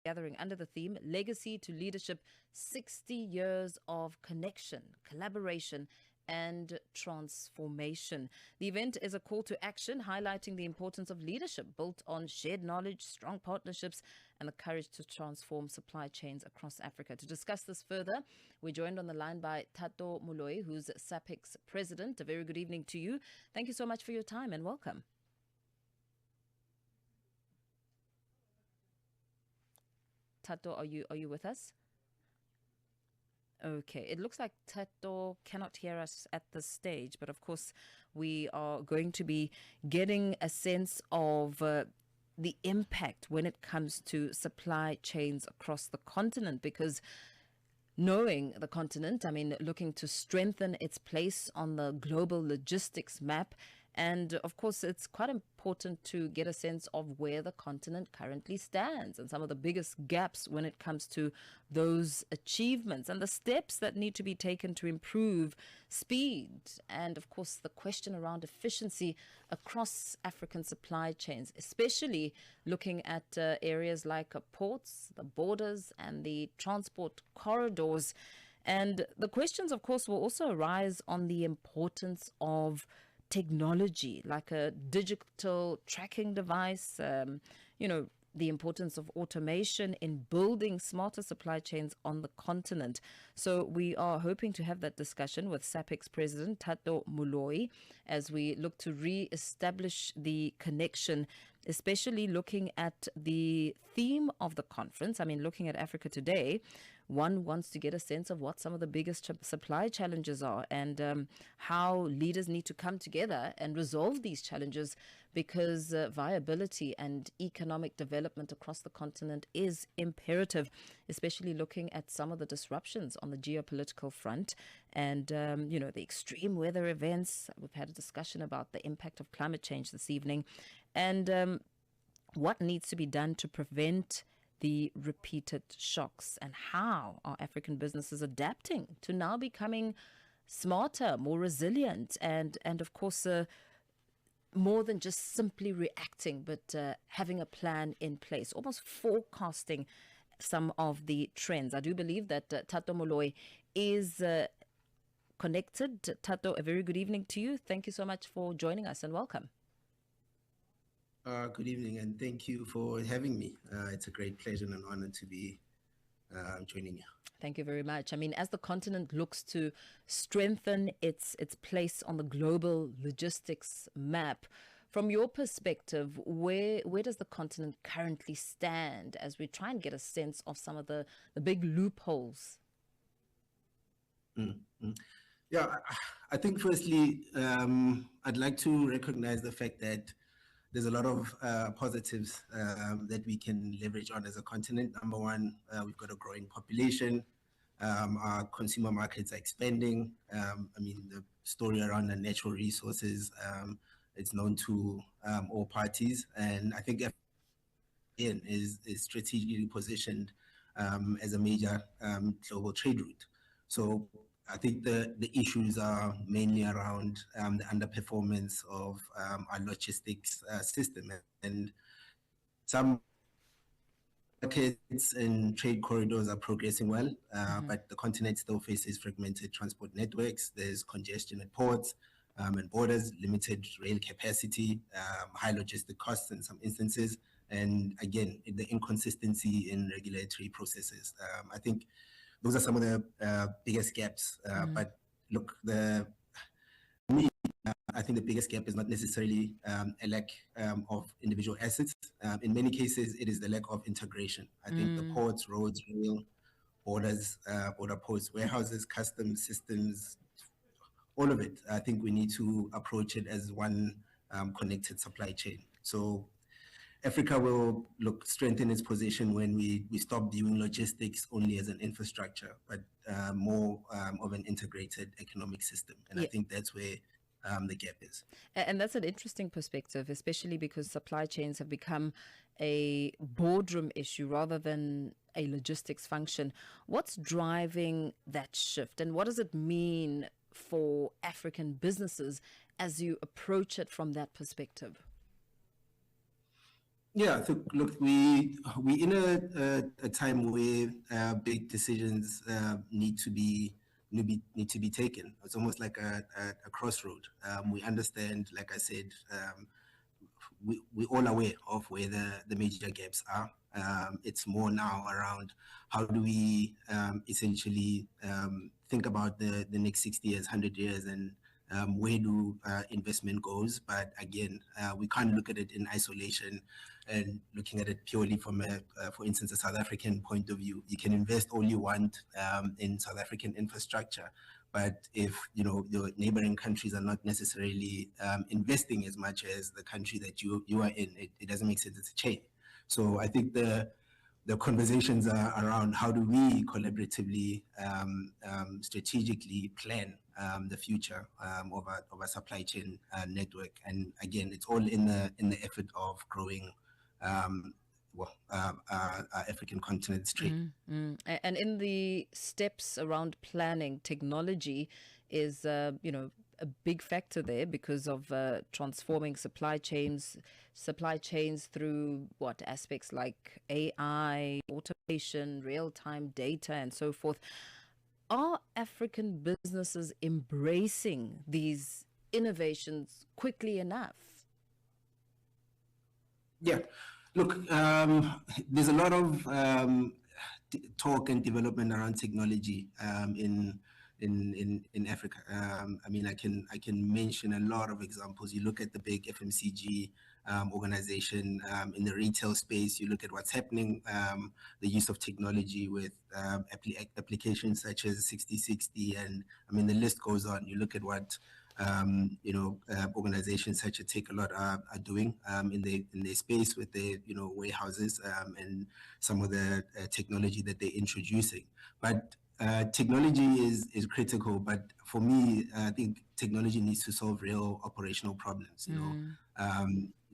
gathering under the theme Legacy to Leadership, 60 Years of Connection, Collaboration and Transformation. The event is a call to action highlighting the importance of leadership built on shared knowledge, strong partnerships and the courage to transform supply chains across Africa. To discuss this further, we're joined on the line by Thato Moloi, who's SAPICS President. A very good evening to you. Thank you so much for your time and welcome. Thato, are you with us? Okay, it looks like Thato cannot hear us at this stage, but of course we are going to be getting a sense of the impact when it comes to supply chains across the continent, because knowing the continent, I mean, looking to strengthen its place on the global logistics map. And of course, it's quite important to get a sense of where the continent currently stands and some of the biggest gaps when it comes to those achievements and the steps that need to be taken to improve speed. And of course, the question around efficiency across African supply chains, especially looking at areas like ports, the borders and the transport corridors. And the questions, of course, will also arise on the importance of technology, like a digital tracking device, the importance of automation in building smarter supply chains on the continent. So we are hoping to have that discussion with SAPICS President Thato Moloi as we look to re-establish the connection, especially looking at the theme of the conference. I mean, looking at Africa today, one wants to get a sense of what some of the biggest supply challenges are and how leaders need to come together and resolve these challenges, because viability and economic development across the continent is imperative, especially looking at some of the disruptions on the geopolitical front and, the extreme weather events. We've had a discussion about the impact of climate change this evening and what needs to be done to prevent the repeated shocks, and how are African businesses adapting to now becoming smarter, more resilient, and of course, more than just simply reacting, but having a plan in place, almost forecasting some of the trends. I do believe that Thato Moloi is connected. Thato, a very good evening to you. Thank you so much for joining us and welcome. Good evening, and thank you for having me. It's a great pleasure and an honor to be joining you. Thank you very much. I mean, as the continent looks to strengthen its place on the global logistics map, from your perspective, where does the continent currently stand as we try and get a sense of some of the big loopholes? Mm-hmm. Yeah, I think firstly, I'd like to recognize the fact that there's a lot of positives that we can leverage on as a continent. Number one, we've got a growing population. Our consumer markets are expanding. The story around the natural resources, it's known to all parties. And I think again is strategically positioned as a major global trade route. So I think the issues are mainly around the underperformance of our logistics system, and some markets and trade corridors are progressing well, but the continent still faces fragmented transport networks. There's congestion at ports and borders, limited rail capacity, high logistic costs in some instances, and again, the inconsistency in regulatory processes. I think those are some of the biggest gaps. But look, I think the biggest gap is not necessarily a lack of individual assets. In many cases, it is the lack of integration. I think the ports, roads, rail, borders, border posts, warehouses, customs systems, all of it, I think we need to approach it as one connected supply chain. So Africa will strengthen its position when we stop viewing logistics only as an infrastructure, but more of an integrated economic system. And I think that's where the gap is. And that's an interesting perspective, especially because supply chains have become a boardroom issue rather than a logistics function. What's driving that shift, and what does it mean for African businesses as you approach it from that perspective? Yeah, so look, we in a time where big decisions need to be taken. It's almost like a crossroad. We understand, like I said, we're all aware of where the major gaps are. It's more now around how do we essentially think about the next 60 years, 100 years, and where do investment goes. But again, we can't look at it in isolation and looking at it purely from for instance, a South African point of view. You can invest all you want in South African infrastructure, but if your neighboring countries are not necessarily investing as much as the country that you are in, it doesn't make sense. It's a chain. So I think the conversations are around how do we collaboratively, strategically plan the future of a supply chain network. And again, it's all in the effort of growing our African continent's trade. And in the steps around planning, technology is, a big factor there because of transforming supply chains through what aspects like AI, automation, real-time data, and so forth. Are African businesses embracing these innovations quickly enough? Yeah, look, there's a lot of talk and development around technology in Africa. I mean, I can mention a lot of examples. You look at the big FMCG organization in the retail space. You look at what's happening, the use of technology with applications such as 6060, and I mean the list goes on. You look at what organizations such as Takealot are doing in their space with their warehouses and some of the technology that they're introducing. But technology is critical, but for me, I think technology needs to solve real operational problems.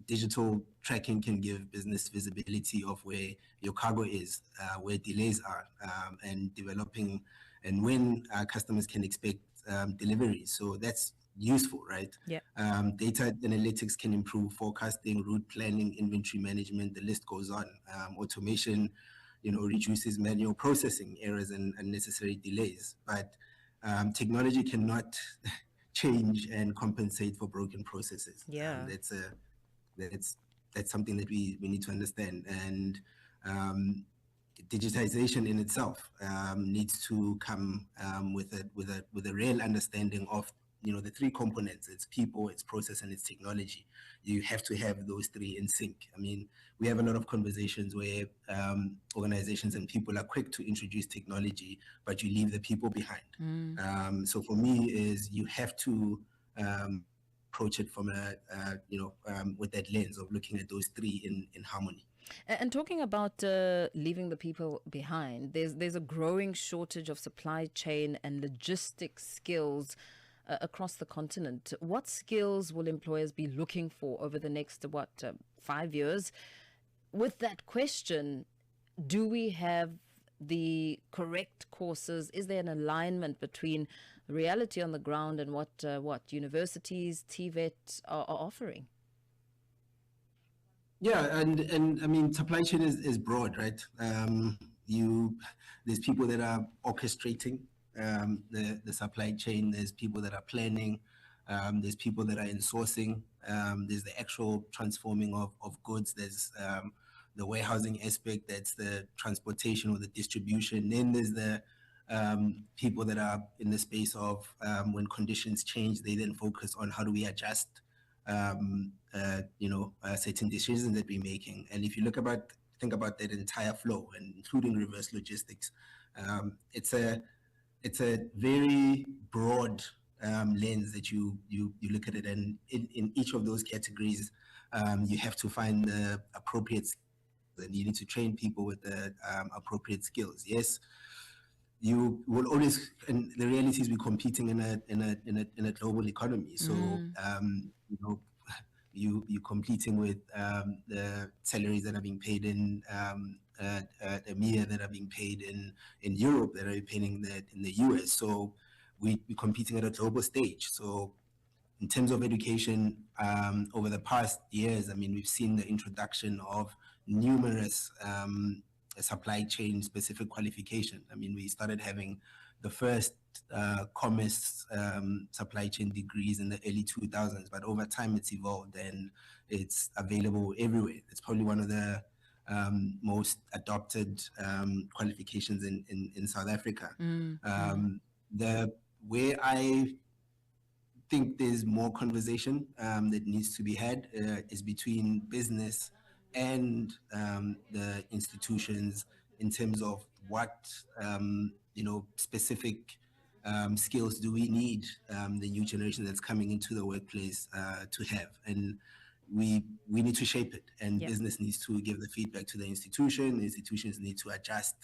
Digital tracking can give business visibility of where your cargo is, where delays are, and developing, and when customers can expect delivery. So that's useful, right? Yeah. Data analytics can improve forecasting, route planning, inventory management. The list goes on. Automation, reduces manual processing errors and unnecessary delays. But technology cannot change and compensate for broken processes. Yeah. That's something that we need to understand. And digitization in itself needs to come with a real understanding of the three components. It's people, it's process, and it's technology. You have to have those three in sync. I mean, we have a lot of conversations where organizations and people are quick to introduce technology, but you leave the people behind. So for me is you have to approach it from with that lens of looking at those three in harmony. And talking about leaving the people behind, there's a growing shortage of supply chain and logistics skills across the continent. What skills will employers be looking for over the next 5 years? With that question, do we have the correct courses? Is there an alignment between reality on the ground and what universities, TVET are offering? Yeah, and I mean, supply chain is broad, right? There's people that are orchestrating the supply chain. There's people that are planning. There's people that are insourcing. There's the actual transforming of goods. There's the warehousing aspect. That's the transportation or the distribution. Then there's the people that are in the space of when conditions change, they then focus on how do we adjust certain decisions that we're making. And if you think about that entire flow, and including reverse logistics, it's a very broad lens that you look at it, and in each of those categories, you have to find the appropriate, and you need to train people with the appropriate skills. Yes, you will always, and the reality is we're competing in a global economy. So you're competing with the salaries that are being paid in EMEA, that are being paid in Europe, that are being paid in the US. So we're competing at a global stage. So In terms of education, over the past years, I mean, we've seen the introduction of numerous supply chain specific qualification. I mean, we started having the first commerce supply chain degrees in the early 2000s, but over time it's evolved and it's available everywhere. It's probably one of the most adopted qualifications in South Africa. Where I think there's more conversation that needs to be had is between business and the institutions in terms of what specific skills do we need the new generation that's coming into the workplace to have, and we need to shape it, and business needs to give the feedback to the institution. The institutions need to adjust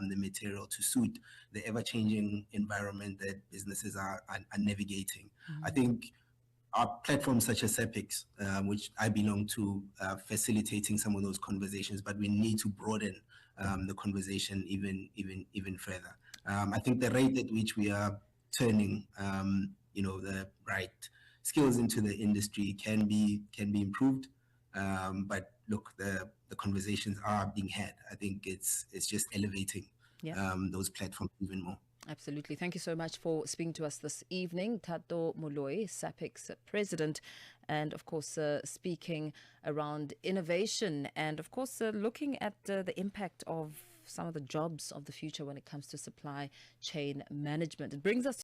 the material to suit the ever-changing environment that businesses are navigating. I think our platforms such as SAPICS, which I belong to, facilitating some of those conversations, but we need to broaden the conversation even further. I think the rate at which we are turning, the right skills into the industry can be improved. But look, the conversations are being had. I think it's just elevating those platforms even more. Absolutely. Thank you so much for speaking to us this evening. Thato Moloi, SAPICS President, and of course speaking around innovation and of course looking at the impact of some of the jobs of the future when it comes to supply chain management. It brings us